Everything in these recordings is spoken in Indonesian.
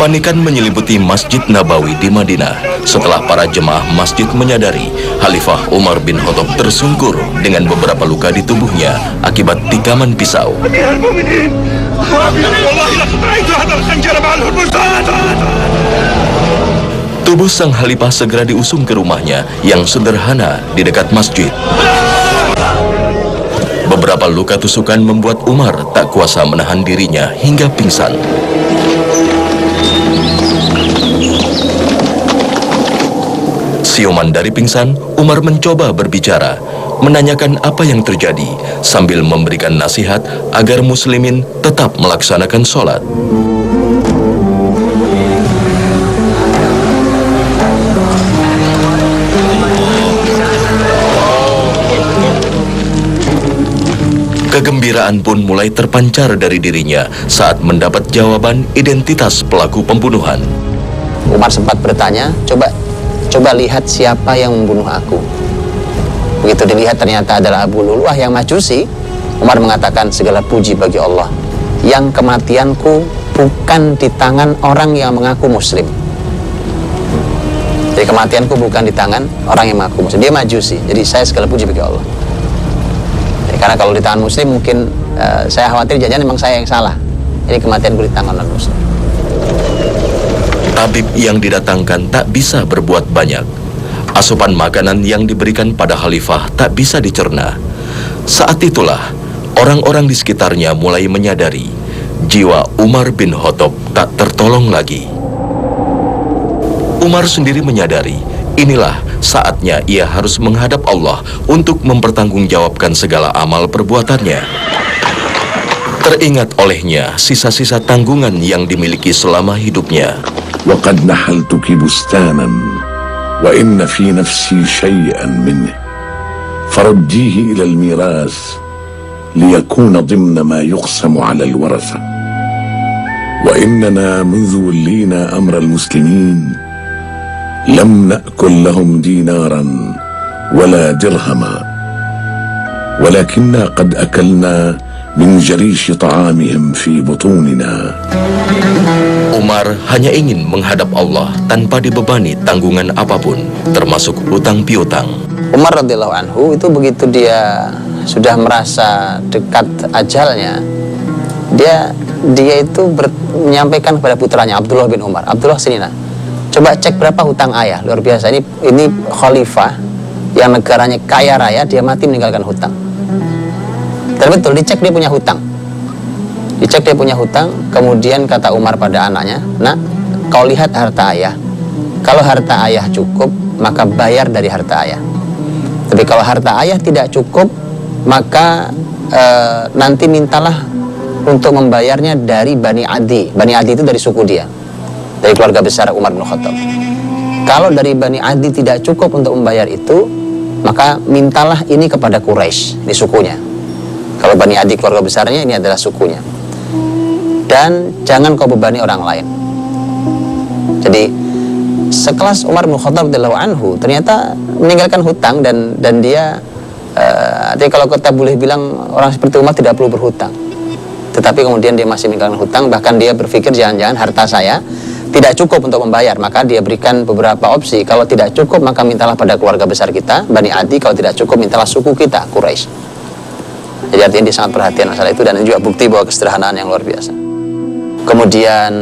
Kepanikan menyelimuti Masjid Nabawi di Madinah setelah para jemaah masjid menyadari Khalifah Umar bin Khattab tersungkur dengan beberapa luka di tubuhnya akibat tikaman pisau. Tubuh sang khalifah segera diusung ke rumahnya yang sederhana di dekat masjid. Beberapa luka tusukan membuat Umar tak kuasa menahan dirinya hingga pingsan. Siuman dari pingsan, Umar mencoba berbicara, menanyakan apa yang terjadi, sambil memberikan nasihat agar muslimin tetap melaksanakan sholat. Kegembiraan pun mulai terpancar dari dirinya saat mendapat jawaban identitas pelaku pembunuhan. Umar sempat bertanya, coba lihat siapa yang membunuh aku. Begitu dilihat ternyata adalah Abu Lulu'ah yang Majusi. Umar mengatakan, segala puji bagi Allah yang kematianku bukan di tangan orang yang mengaku muslim. Jadi kematianku bukan di tangan orang yang mengaku muslim, dia Majusi. Jadi saya segala puji bagi Allah. Jadi, karena kalau di tangan muslim mungkin saya khawatir jangan memang saya yang salah. Jadi kematianku di tangan non muslim. Tabib yang didatangkan tak bisa berbuat banyak. Asupan makanan yang diberikan pada khalifah tak bisa dicerna. Saat itulah, orang-orang di sekitarnya mulai menyadari jiwa Umar bin Khattab tak tertolong lagi. Umar sendiri menyadari, inilah saatnya ia harus menghadap Allah untuk mempertanggungjawabkan segala amal perbuatannya. Teringat olehnya sisa-sisa tanggungan yang dimiliki selama hidupnya. وقد نحلتك بستانا وإن في نفسي شيئا منه فرديه إلى الميراث ليكون ضمن ما يقسم على الورثة وإننا منذ ولينا أمر المسلمين لم نأكل لهم دينارا ولا درهما ولكننا قد أكلنا من جريش طعامهم في بطوننا. Umar hanya ingin menghadap Allah tanpa dibebani tanggungan apapun, termasuk hutang piutang. Umar radhiyallahu anhu itu begitu dia sudah merasa dekat ajalnya, dia itu menyampaikan kepada putranya Abdullah bin Umar, Abdullah sini nak, coba cek berapa hutang ayah. Luar biasa, ini khalifah yang negaranya kaya raya, dia mati meninggalkan hutang. Dan betul, dicek dia punya hutang. Dicek dia punya hutang, kemudian kata Umar pada anaknya, nak, kau lihat harta ayah. Kalau harta ayah cukup, maka bayar dari harta ayah. Tapi kalau harta ayah tidak cukup, maka nanti mintalah untuk membayarnya dari Bani Adi. Bani Adi itu dari suku dia, dari keluarga besar Umar bin Khattab. Kalau dari Bani Adi tidak cukup untuk membayar itu, maka mintalah ini kepada Quraisy, di sukunya. Kalau Bani Adi keluarga besarnya, ini adalah sukunya. Dan jangan kau bebani orang lain. Jadi sekelas Umar bin Khattab radhiyallahu anhu ternyata meninggalkan hutang dan dia jadi kalau kita boleh bilang orang seperti Umar tidak perlu berhutang. Tetapi kemudian dia masih meninggalkan hutang, bahkan dia berpikir jangan-jangan harta saya tidak cukup untuk membayar, maka dia berikan beberapa opsi. Kalau tidak cukup maka mintalah pada keluarga besar kita, Bani Adi. Kalau tidak cukup mintalah suku kita, Quraisy. Jadi artinya dia sangat perhatian masalah itu, dan ini juga bukti bahwa kesederhanaan yang luar biasa. Kemudian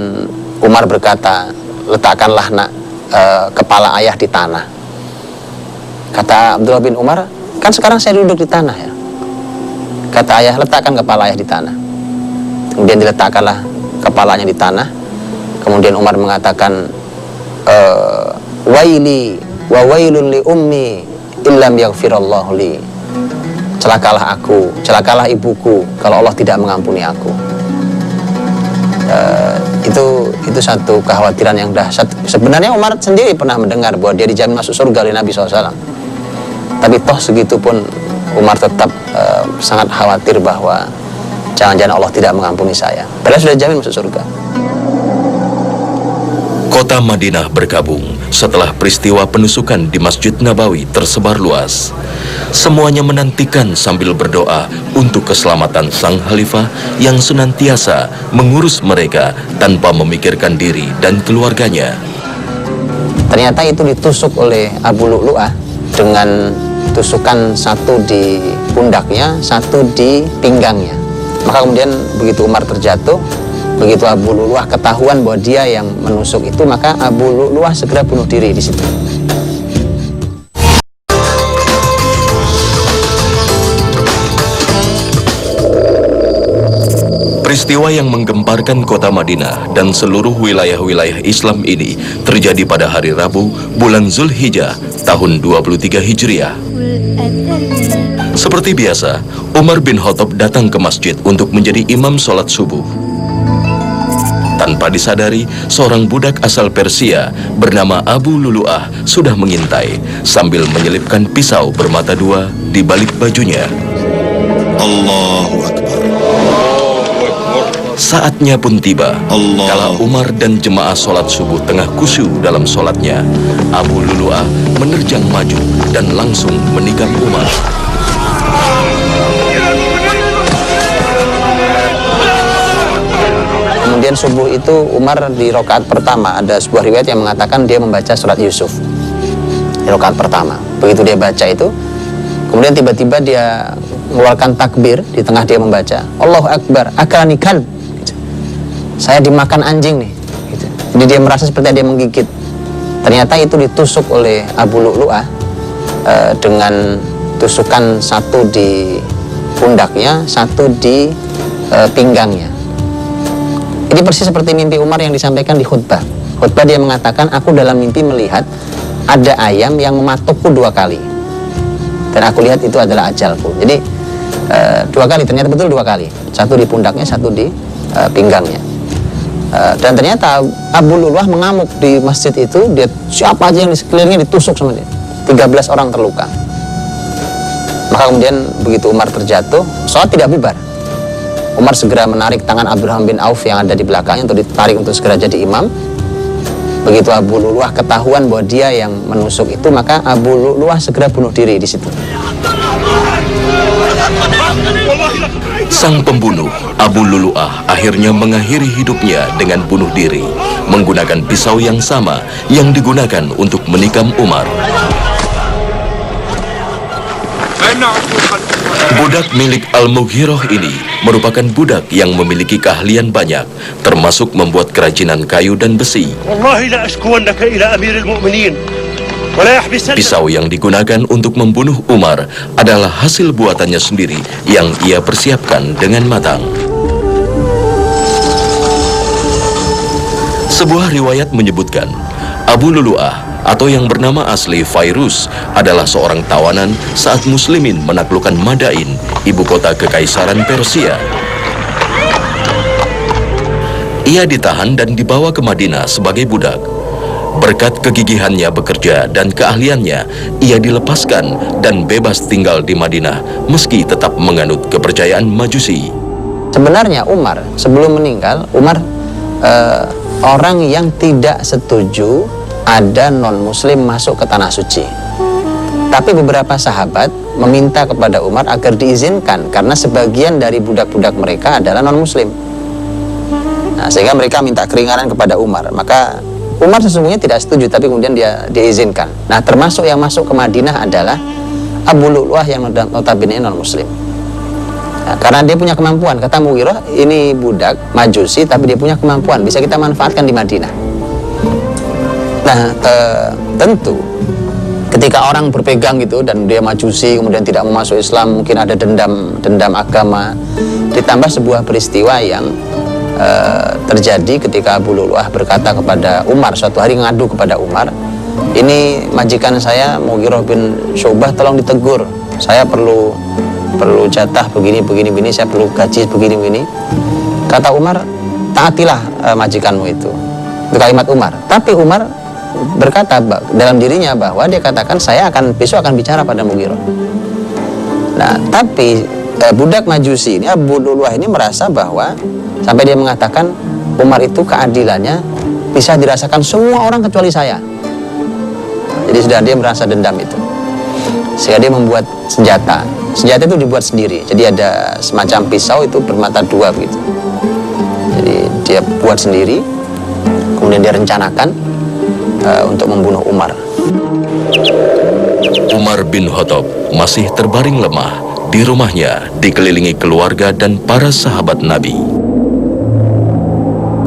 Umar berkata, letakkanlah nak kepala ayah di tanah. Kata Abdullah bin Umar, kan sekarang saya duduk di tanah ya. Kata ayah, letakkan kepala ayah di tanah. Kemudian diletakkanlah kepalanya di tanah. Kemudian Umar mengatakan, waili wa wailun li ummi illam yaghfirallahu li. Celakalah aku, celakalah ibuku kalau Allah tidak mengampuni aku. Itu satu kekhawatiran yang dahsyat. Sebenarnya Umar sendiri pernah mendengar bahwa dia dijamin masuk surga oleh Nabi SAW. Tapi toh segitu pun Umar tetap sangat khawatir bahwa jangan-jangan Allah tidak mengampuni saya. Padahal sudah dijamin masuk surga. Kota Madinah berkabung setelah peristiwa penusukan di Masjid Nabawi tersebar luas. Semuanya menantikan sambil berdoa untuk keselamatan sang khalifah yang senantiasa mengurus mereka tanpa memikirkan diri dan keluarganya. Ternyata itu ditusuk oleh Abu Lu'lu'ah dengan tusukan satu di pundaknya, satu di pinggangnya. Maka kemudian begitu Umar terjatuh, begitu Abu Lu'lu'ah ketahuan bahwa dia yang menusuk itu, maka Abu Lu'lu'ah segera bunuh diri di situ. Peristiwa yang menggemparkan kota Madinah dan seluruh wilayah-wilayah Islam ini terjadi pada hari Rabu, bulan Zulhijjah, tahun 23 Hijriah. Seperti biasa, Umar bin Khattab datang ke masjid untuk menjadi imam sholat subuh. Tanpa disadari, seorang budak asal Persia bernama Abu Lu'lu'ah sudah mengintai sambil menyelipkan pisau bermata dua di balik bajunya. Allahu Akbar. Saatnya pun tiba. Kala Umar dan jemaah sholat subuh tengah khusyuk dalam sholatnya, Abu Lu'lu'ah menerjang maju dan langsung menikam Umar. Kemudian subuh itu Umar di rakaat pertama, ada sebuah riwayat yang mengatakan dia membaca surat Yusuf di rakaat pertama. Begitu dia baca itu, kemudian tiba-tiba dia mengeluarkan takbir di tengah dia membaca, Allahu Akbar, akalani kalb. Saya dimakan anjing nih, gitu. Jadi dia merasa seperti dia menggigit. Ternyata itu ditusuk oleh Abu Lu'lu'ah dengan tusukan satu di pundaknya, satu di pinggangnya. Ini persis seperti mimpi Umar yang disampaikan di khutbah. Khutbah dia mengatakan, aku dalam mimpi melihat ada ayam yang mematukku 2 kali, dan aku lihat itu adalah ajalku. Jadi 2 kali, ternyata betul 2 kali. Satu di pundaknya, satu di pinggangnya. Dan ternyata Abu Lu'lu'ah mengamuk di masjid itu. Dia siapa aja yang di sekelilingnya ditusuk sama dia. 13 orang terluka. Maka kemudian begitu Umar terjatuh, sholat tidak bubar. Umar segera menarik tangan Abdurrahman bin Auf yang ada di belakangnya untuk ditarik untuk segera jadi imam. Begitu Abu Lu'lu'ah ketahuan bahwa dia yang menusuk itu, maka Abu Lu'lu'ah segera bunuh diri di situ. Sang pembunuh, Abu Lu'lu'ah, akhirnya mengakhiri hidupnya dengan bunuh diri, menggunakan pisau yang sama yang digunakan untuk menikam Umar. Budak milik Al-Mughirah ini merupakan budak yang memiliki keahlian banyak, termasuk membuat kerajinan kayu dan besi. Pisau yang digunakan untuk membunuh Umar adalah hasil buatannya sendiri yang ia persiapkan dengan matang. Sebuah riwayat menyebutkan, Abu Lu'lu'ah atau yang bernama asli Fairuz adalah seorang tawanan saat muslimin menaklukkan Madain, ibu kota kekaisaran Persia. Ia ditahan dan dibawa ke Madinah sebagai budak. Berkat kegigihannya bekerja dan keahliannya, ia dilepaskan dan bebas tinggal di Madinah meski tetap menganut kepercayaan Majusi. Sebenarnya Umar sebelum meninggal, Umar orang yang tidak setuju ada non-muslim masuk ke tanah suci. Tapi beberapa sahabat meminta kepada Umar agar diizinkan karena sebagian dari budak-budak mereka adalah non-muslim. Nah, sehingga mereka minta keringanan kepada Umar. Maka Umar sesungguhnya tidak setuju, tapi kemudian dia izinkan. Nah, termasuk yang masuk ke Madinah adalah Abu Lu'lu'ah yang notabene non-muslim. Nah, karena dia punya kemampuan, kata Mughirah, ini budak Majusi tapi dia punya kemampuan, bisa kita manfaatkan di Madinah. Nah, tentu ketika orang berpegang gitu dan dia Majusi kemudian tidak mau masuk Islam, mungkin ada dendam agama, ditambah sebuah peristiwa yang terjadi ketika Abu Lu'lu'ah berkata kepada Umar, suatu hari ngadu kepada Umar, ini majikan saya Mughirah bin Syu'bah tolong ditegur, saya perlu jatah begini, saya perlu gaji begini. Kata Umar, taatilah majikanmu itu kalimat Umar. Tapi Umar berkata dalam dirinya bahwa dia katakan, saya besok akan bicara pada Mughirah. Nah, tapi budak Majusi ini, Abu Lu'lu'ah ini merasa bahwa sampai dia mengatakan Umar itu keadilannya bisa dirasakan semua orang kecuali saya. Jadi sudah dia merasa dendam itu. Sehingga dia membuat senjata. Senjata itu dibuat sendiri. Jadi ada semacam pisau itu bermata dua begitu. Jadi dia buat sendiri. Kemudian dia rencanakan untuk membunuh Umar. Umar bin Khattab masih terbaring lemah di rumahnya, dikelilingi keluarga dan para sahabat Nabi.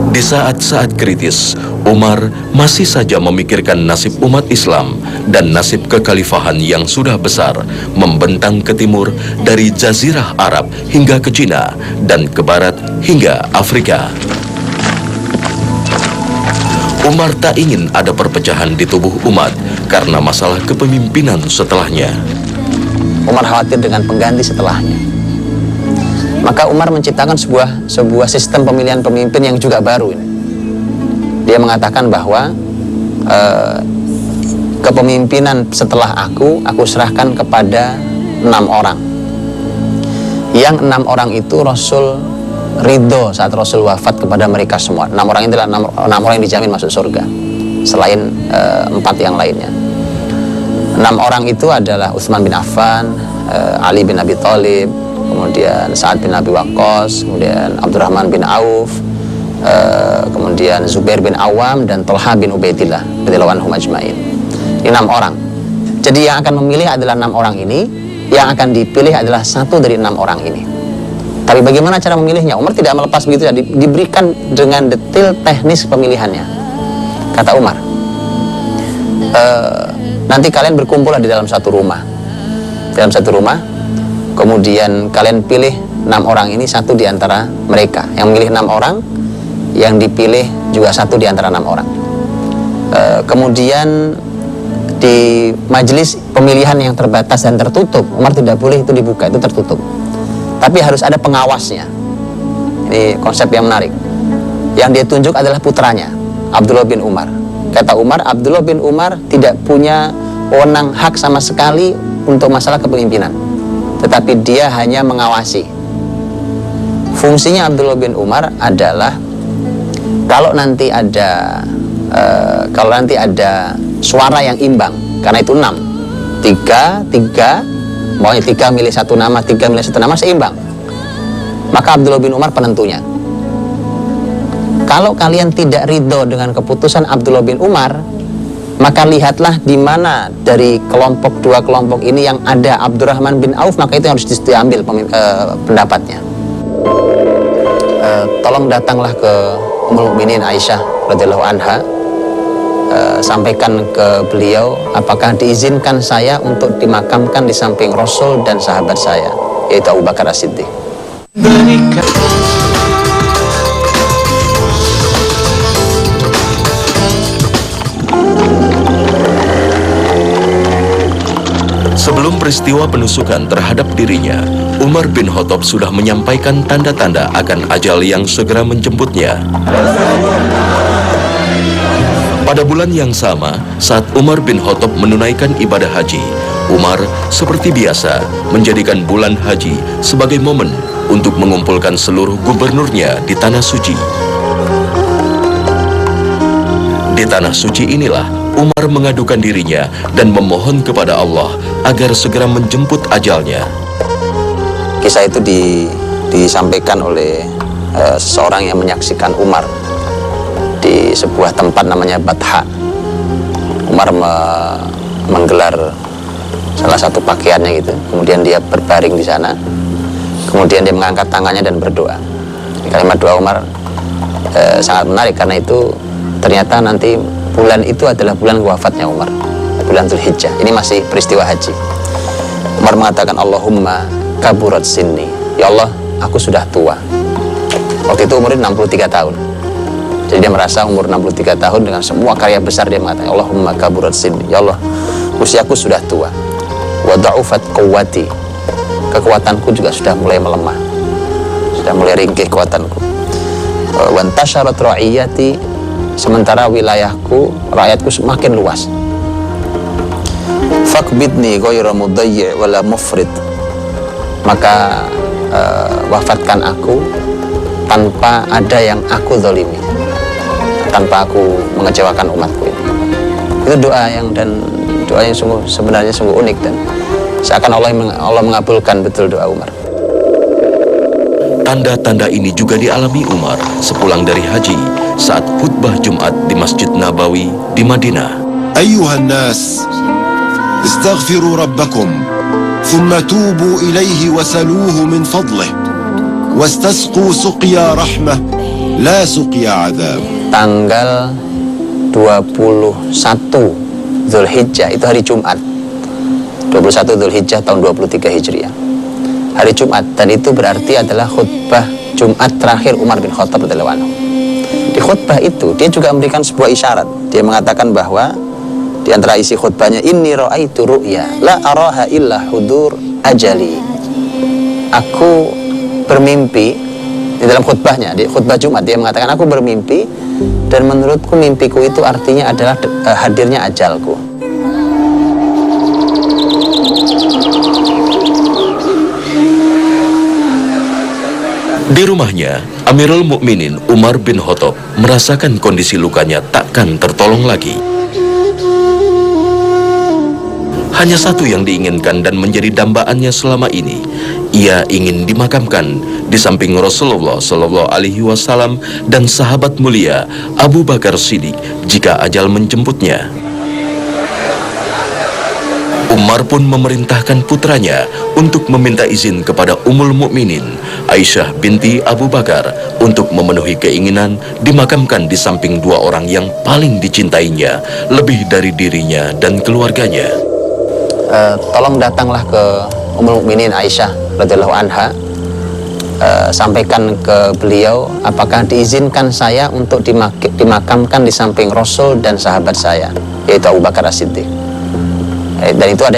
Di saat-saat kritis, Umar masih saja memikirkan nasib umat Islam dan nasib kekhalifahan yang sudah besar membentang ke timur dari Jazirah Arab hingga ke Cina dan ke barat hingga Afrika. Umar tak ingin ada perpecahan di tubuh umat karena masalah kepemimpinan setelahnya. Umar khawatir dengan pengganti setelahnya. Maka Umar menciptakan sebuah sistem pemilihan pemimpin yang juga baru ini. Dia mengatakan bahwa kepemimpinan setelah aku serahkan kepada 6 orang. Yang 6 orang itu Rasul ridho saat Rasul wafat kepada mereka semua. 6 orang itu adalah 6 orang yang dijamin masuk surga, selain 4 yang lainnya. 6 orang itu adalah Utsman bin Affan, Ali bin Abi Thalib, kemudian Sa'ad bin Abi Waqqas, kemudian Abdurrahman bin Auf, kemudian Zubair bin Awam, dan Thalha bin Ubaidillah radhiyallahu anhum ajmain. Ini 6 orang. Jadi yang akan memilih adalah 6 orang ini, yang akan dipilih adalah satu dari 6 orang ini. Tapi bagaimana cara memilihnya? Umar tidak melepas begitu saja, diberikan dengan detail teknis pemilihannya. Kata Umar, nanti kalian berkumpullah di dalam satu rumah. Dalam satu rumah, kemudian kalian pilih 6 orang ini, satu di antara mereka. Yang memilih 6 orang, yang dipilih juga satu di antara 6 orang. Kemudian di majelis pemilihan yang terbatas dan tertutup, Umar tidak boleh itu dibuka, itu tertutup. Tapi harus ada pengawasnya. Ini konsep yang menarik. Yang dia tunjuk adalah putranya, Abdullah bin Umar. Kata Umar, Abdullah bin Umar tidak punya wewenang hak sama sekali untuk masalah kepemimpinan, tetapi dia hanya mengawasi. Fungsinya Abdullah bin Umar adalah kalau nanti ada suara yang imbang, karena itu 6, 3, maunya 3 milih satu nama, 3 milih satu nama, seimbang. Maka Abdullah bin Umar penentunya. Kalau kalian tidak ridho dengan keputusan Abdullah bin Umar, maka lihatlah di mana dari dua kelompok ini yang ada Abdurrahman bin Auf, maka itu harus diambil pendapatnya. Tolong datanglah ke Ummul Mukminin Aisyah radhiyallahu anha, sampaikan ke beliau, apakah diizinkan saya untuk dimakamkan di samping Rasul dan sahabat saya, yaitu Abu Bakar As-Siddiq. Sebelum peristiwa penusukan terhadap dirinya, Umar bin Khattab sudah menyampaikan tanda-tanda akan ajal yang segera menjemputnya. Pada bulan yang sama, saat Umar bin Khattab menunaikan ibadah haji, Umar seperti biasa menjadikan bulan haji sebagai momen untuk mengumpulkan seluruh gubernurnya di Tanah Suci. Di Tanah Suci inilah Umar mengadukan dirinya dan memohon kepada Allah agar segera menjemput ajalnya. Kisah itu disampaikan oleh seseorang yang menyaksikan Umar di sebuah tempat namanya Batha. Umar menggelar salah satu pakaiannya gitu, kemudian dia berbaring di sana, kemudian dia mengangkat tangannya dan berdoa. Kalimat doa Umar sangat menarik karena itu ternyata nanti bulan itu adalah bulan wafatnya Umar, bulan Dzulhijjah. Ini masih peristiwa haji. Umar mengatakan, Allahumma kaburat sinni, ya Allah, aku sudah tua. Waktu itu umurnya 63 tahun. Jadi dia merasa umur 63 tahun dengan semua karya besar, dia mengatakan, Allahumma kaburat sinni, ya Allah, usiaku sudah tua. Wa da'ufat quwwati, kekuatanku juga sudah mulai melemah, sudah mulai ringkih kekuatanku. Wa intasharat ra'iyati, sementara wilayahku, rakyatku semakin luas. Fakbidni ghayra mudayyi' wala mufrid, maka wafatkan aku tanpa ada yang aku zalimi, tanpa aku mengecewakan umatku ini. Itu doa yang dan Doanya sebenarnya sungguh unik dan seakan Allah mengabulkan betul doa Umar. Tanda-tanda ini juga dialami Umar sepulang dari haji saat khutbah Jumat di Masjid Nabawi di Madinah. أيها الناس استغفروا ربكم ثم توبوا إليه وسلوه من فضله واستسقوا سقيا رحمة لا سقيا عذاب. Tanggal 21 Zulhijjah itu hari Jumat, 21 Zulhijjah tahun 23 Hijriah, hari Jumat, dan itu berarti adalah khutbah Jumat terakhir Umar bin Khattab radhiyallahu anhu. Di khutbah itu dia juga memberikan sebuah isyarat. Dia mengatakan bahwa di antara isi khutbahnya, inni ra'aitu ru'ya la araha illa hudur ajali. Aku bermimpi, di dalam khutbahnya, di khutbah Jumat dia mengatakan, aku bermimpi dan menurutku mimpiku itu artinya adalah hadirnya ajalku. Di rumahnya, Amirul Mukminin Umar bin Khattab merasakan kondisi lukanya takkan tertolong lagi. Hanya satu yang diinginkan dan menjadi dambaannya selama ini. Ia ingin dimakamkan di samping Rasulullah Shallallahu Alaihi Wasallam dan sahabat mulia Abu Bakar Siddiq jika ajal menjemputnya. Umar pun memerintahkan putranya untuk meminta izin kepada Ummul Mukminin Aisyah binti Abu Bakar untuk memenuhi keinginan dimakamkan di samping dua orang yang paling dicintainya lebih dari dirinya dan keluarganya. Tolong datanglah ke Ummul Mukminin Aisyah radhiyallahu anha, sampaikan ke beliau apakah diizinkan saya untuk dimakamkan di samping Rasul dan sahabat saya, yaitu Abu Bakar As-Siddiq. Dan itu ada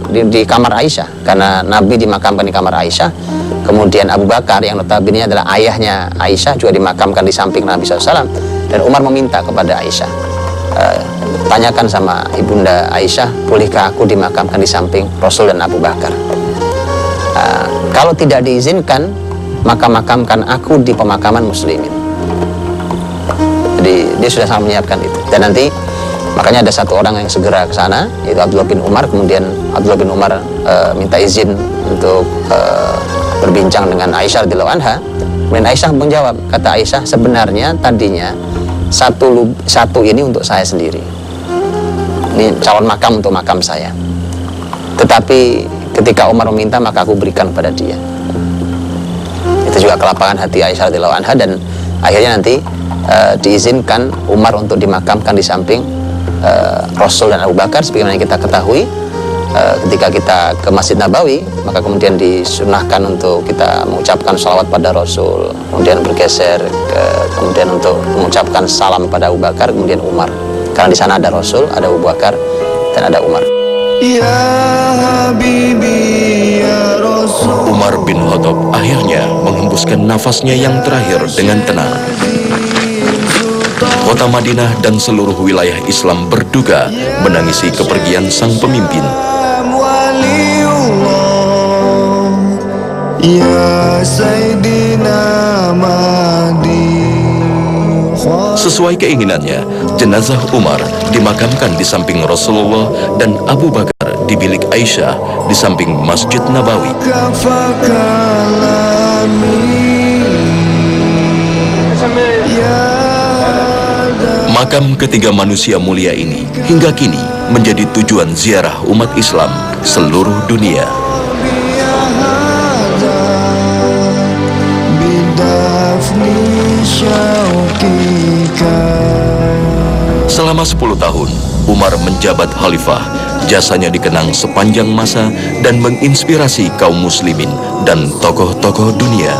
di kamar Aisyah, karena Nabi dimakamkan di kamar Aisyah. Kemudian Abu Bakar yang notabene adalah ayahnya Aisyah juga dimakamkan di samping Nabi SAW. Dan Umar meminta kepada Aisyah, tanyakan sama ibunda Aisyah, bolehkah aku dimakamkan di samping Rasul dan Abu Bakar? Kalau tidak diizinkan, maka makamkan aku di pemakaman muslimin. Jadi dia sudah sangat menyiapkan itu. Dan nanti makanya ada satu orang yang segera ke sana, yaitu Abdullah bin Umar. Kemudian Abdullah bin Umar minta izin untuk berbincang dengan Aisyah radhiyallahu anha. Kemudian Aisyah menjawab, kata Aisyah, sebenarnya tadinya satu ini untuk saya sendiri. Ini calon makam untuk makam saya. Tetapi ketika Umar meminta, maka aku berikan kepada dia. Itu juga kelapangan hati Aisyah radhiyallahu anha, dan akhirnya nanti diizinkan Umar untuk dimakamkan di samping Rasul dan Abu Bakar. Sebagaimana kita ketahui, ketika kita ke Masjid Nabawi, maka kemudian disunahkan untuk kita mengucapkan salawat pada Rasul, kemudian bergeser kemudian untuk mengucapkan salam pada Abu Bakar, kemudian Umar, karena di sana ada Rasul, ada Abu Bakar, dan ada Umar. Ya Habibi ya Rasul. Umar bin Khattab akhirnya menghembuskan nafasnya yang terakhir dengan tenang. Kota Madinah dan seluruh wilayah Islam berduka menangisi kepergian sang pemimpin. Ya Sayyidina Mahdi. Sesuai keinginannya, jenazah Umar dimakamkan di samping Rasulullah dan Abu Bakar di bilik Aisyah di samping Masjid Nabawi. Makam ketiga manusia mulia ini hingga kini menjadi tujuan ziarah umat Islam seluruh dunia. Selama 10 tahun, Umar menjabat khalifah. Jasanya dikenang sepanjang masa dan menginspirasi kaum muslimin dan tokoh-tokoh dunia.